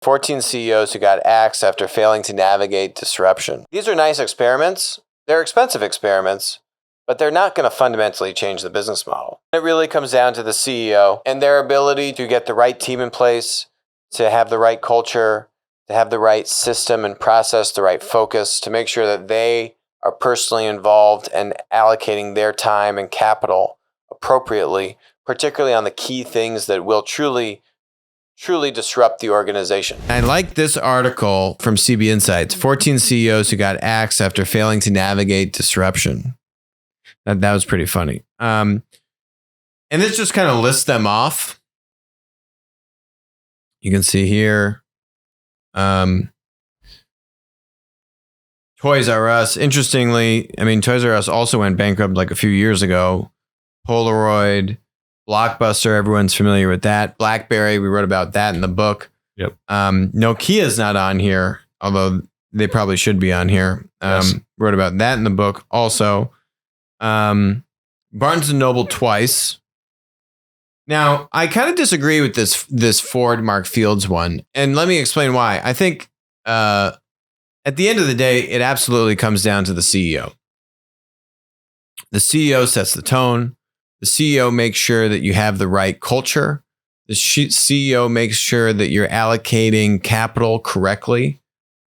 14 CEOs who got axed after failing to navigate disruption. These are nice experiments. They're expensive experiments, but they're not going to fundamentally change the business model. It really comes down to the CEO and their ability to get the right team in place, to have the right culture, to have the right system and process, the right focus, to make sure that they are personally involved and allocating their time and capital appropriately, particularly on the key things that will truly disrupt the organization. I like this article from CB Insights, 14 CEOs who got axed after failing to navigate disruption. That was pretty funny. And this just kind of lists them off. You can see here, Toys R Us. Interestingly, I mean, Toys R Us also went bankrupt like a few years ago. Polaroid, Blockbuster, everyone's familiar with that. BlackBerry, we wrote about that in the book. Yep. Nokia's not on here, although they probably should be on here. Yes. Wrote about that in the book also. Barnes & Noble twice. Now, I kind of disagree with this Ford Mark Fields one, and let me explain why. I think at the end of the day, it absolutely comes down to the CEO. The CEO sets the tone. The CEO makes sure that you have the right culture. The CEO makes sure that you're allocating capital correctly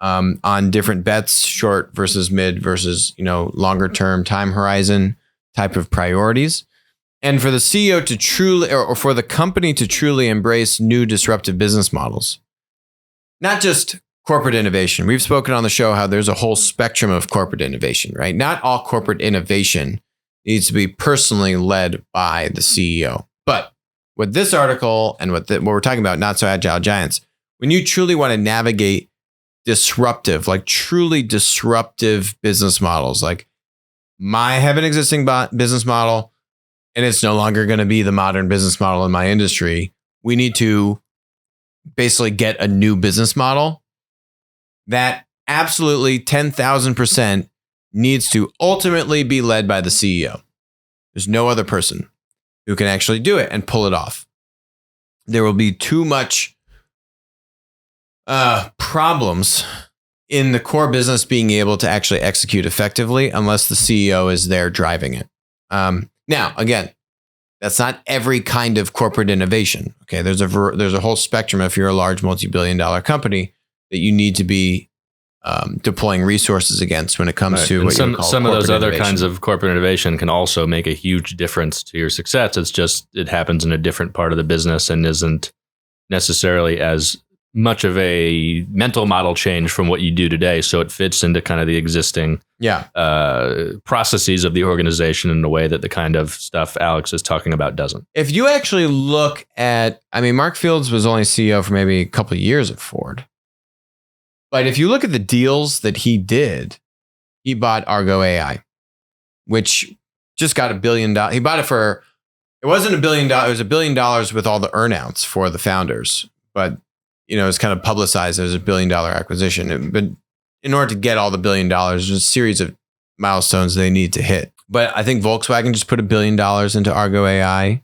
on different bets, short versus mid versus, longer term time horizon type of priorities. And for the CEO to truly, or for the company to truly embrace new disruptive business models, not just corporate innovation. We've spoken on the show how there's a whole spectrum of corporate innovation, right? Not all corporate innovation needs to be personally led by the CEO. But with this article and what we're talking about, Not So Agile Giants, when you truly want to navigate disruptive, like truly disruptive business models, like I have an existing business model and it's no longer going to be the modern business model in my industry. We need to basically get a new business model that absolutely 10,000% needs to ultimately be led by the CEO. There's no other person who can actually do it and pull it off. There will be too much problems in the core business being able to actually execute effectively unless the CEO is there driving it. Now, again, that's not every kind of corporate innovation. Okay, there's a whole spectrum if you're a large multi-billion-dollar company that you need to be deploying resources against when it comes to what you call some of those other innovation. kinds of corporate innovation can also make a huge difference to your success. It's just it happens in a different part of the business and isn't necessarily as much of a mental model change from what you do today. So it fits into kind of the existing processes of the organization in a way that the kind of stuff Alex is talking about doesn't. If you actually look at, Mark Fields was only CEO for maybe a couple of years at Ford. But if you look at the deals that he did, he bought Argo AI, which just got $1 billion. He bought it for, it wasn't $1 billion. It was $1 billion with all the earnouts for the founders. But, it was kind of publicized as a $1 billion acquisition. But in order to get all the $1 billion, there's a series of milestones they need to hit. But I think Volkswagen just put $1 billion into Argo AI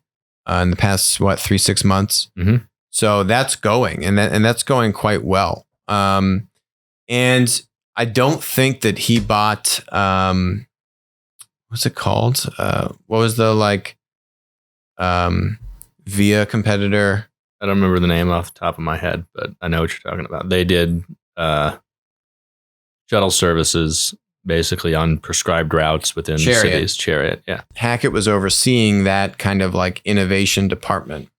in the past, 3-6 months. Mm-hmm. So that's going, and that's going quite well. And I don't think that he bought, what's it called? What was the Via competitor? I don't remember the name off the top of my head, but I know what you're talking about. They did shuttle services basically on prescribed routes within cities. Chariot, yeah. Hackett was overseeing that kind of innovation department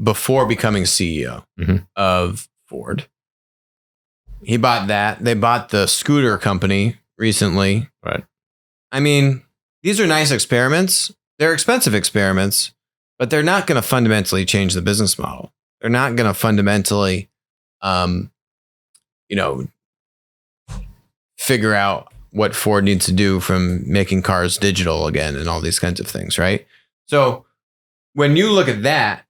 before becoming CEO of Ford. He bought that. They bought the scooter company recently. Right. These are nice experiments. They're expensive experiments, but they're not going to fundamentally change the business model. They're not going to fundamentally, figure out what Ford needs to do from making cars digital again and all these kinds of things, right? So when you look at that,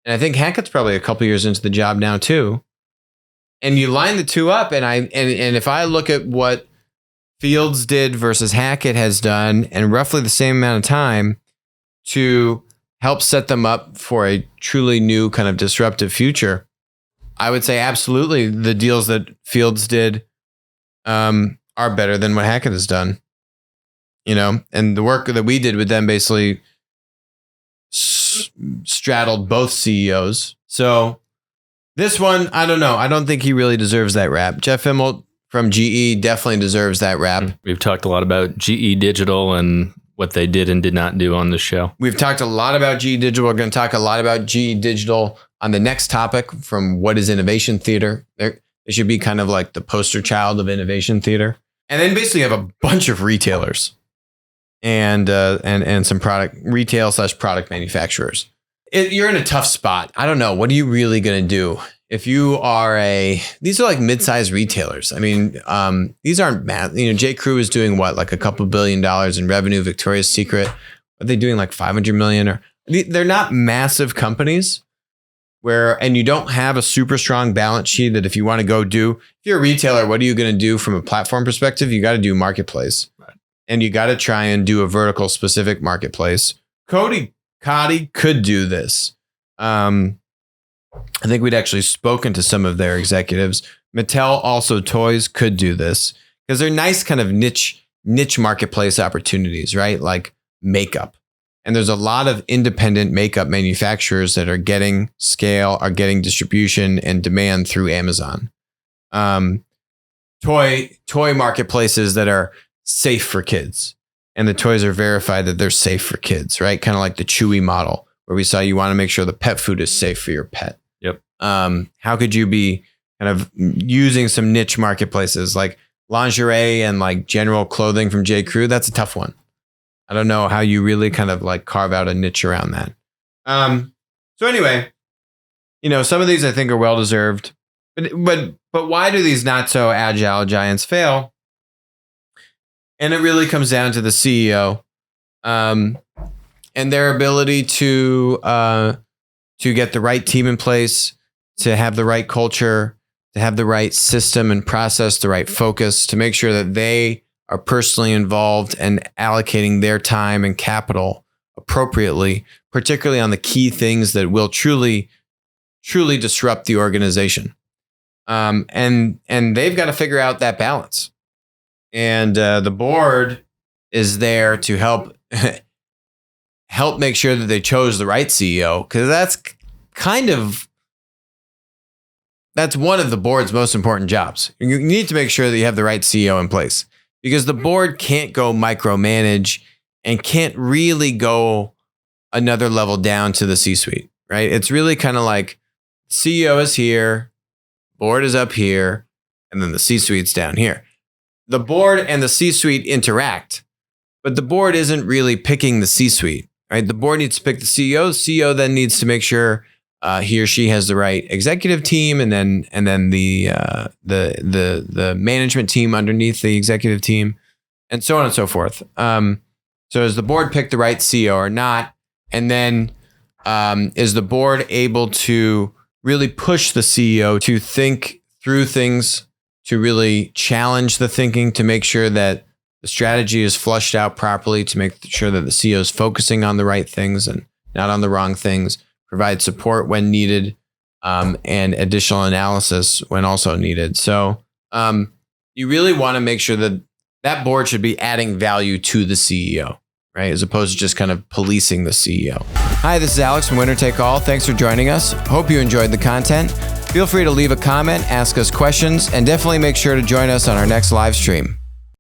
and I think Hackett's probably a couple years into the job now too, and you line the two up, and if I look at what Fields did versus Hackett has done in roughly the same amount of time to help set them up for a truly new kind of disruptive future, I would say absolutely the deals that Fields did are better than what Hackett has done. And the work that we did with them basically straddled both CEOs. So this one, I don't know. I don't think he really deserves that rap. Jeff Immelt from GE definitely deserves that rap. We've talked a lot about GE Digital and what they did and did not do on this show. We've talked a lot about GE Digital. We're going to talk a lot about GE Digital on the next topic from What is Innovation Theater. They should be kind of like the poster child of innovation theater. And then basically have a bunch of retailers and some retail/product manufacturers. You're in a tough spot. I don't know. What are you really going to do? If you are these are like mid-sized retailers. I mean, these aren't J. Crew is doing what, like a couple $2 billion in revenue. Victoria's Secret, are they doing like 500 million? Or they're not massive companies and you don't have a super strong balance sheet that if you want to go if you're a retailer, what are you going to do from a platform perspective? You got to do marketplace, right? And you got to try and do a vertical specific marketplace. Cody could do this. I think we'd actually spoken to some of their executives. Mattel, also toys, could do this because they're nice kind of niche marketplace opportunities, right? Like makeup. And there's a lot of independent makeup manufacturers that are getting scale, are getting distribution and demand through Amazon. Toy marketplaces that are safe for kids. And the toys are verified that they're safe for kids, right? Kind of like the Chewy model where we saw you want to make sure the pet food is safe for your pet. Yep. How could you be kind of using some niche marketplaces like lingerie and like general clothing from J. Crew? That's a tough one. I don't know how you really kind of like carve out a niche around that. So anyway, some of these I think are well deserved, but why do these not so agile giants fail? And it really comes down to the CEO, and their ability to get the right team in place, to have the right culture, to have the right system and process, the right focus, to make sure that they are personally involved and allocating their time and capital appropriately, particularly on the key things that will truly disrupt the organization. And they've got to figure out that balance. And the board is there to help make sure that they chose the right CEO, because that's one of the board's most important jobs. You need to make sure that you have the right CEO in place, because the board can't go micromanage and can't really go another level down to the C-suite, right? It's really kind of like CEO is here, board is up here, and then the C-suite's down here. The board and the C-suite interact, but the board isn't really picking the C-suite, right? The board needs to pick the CEO. The CEO then needs to make sure he or she has the right executive team, and then the management team underneath the executive team, and so on and so forth. So is the board pick the right CEO or not? And then is the board able to really push the CEO to think through things, to really challenge the thinking, to make sure that the strategy is flushed out properly, to make sure that the CEO is focusing on the right things and not on the wrong things, provide support when needed, and additional analysis when also needed. So you really want to make sure that board should be adding value to the CEO, right? As opposed to just kind of policing the CEO. Hi, this is Alex from Winner Take All. Thanks for joining us. Hope you enjoyed the content. Feel free to leave a comment, ask us questions, and definitely make sure to join us on our next live stream.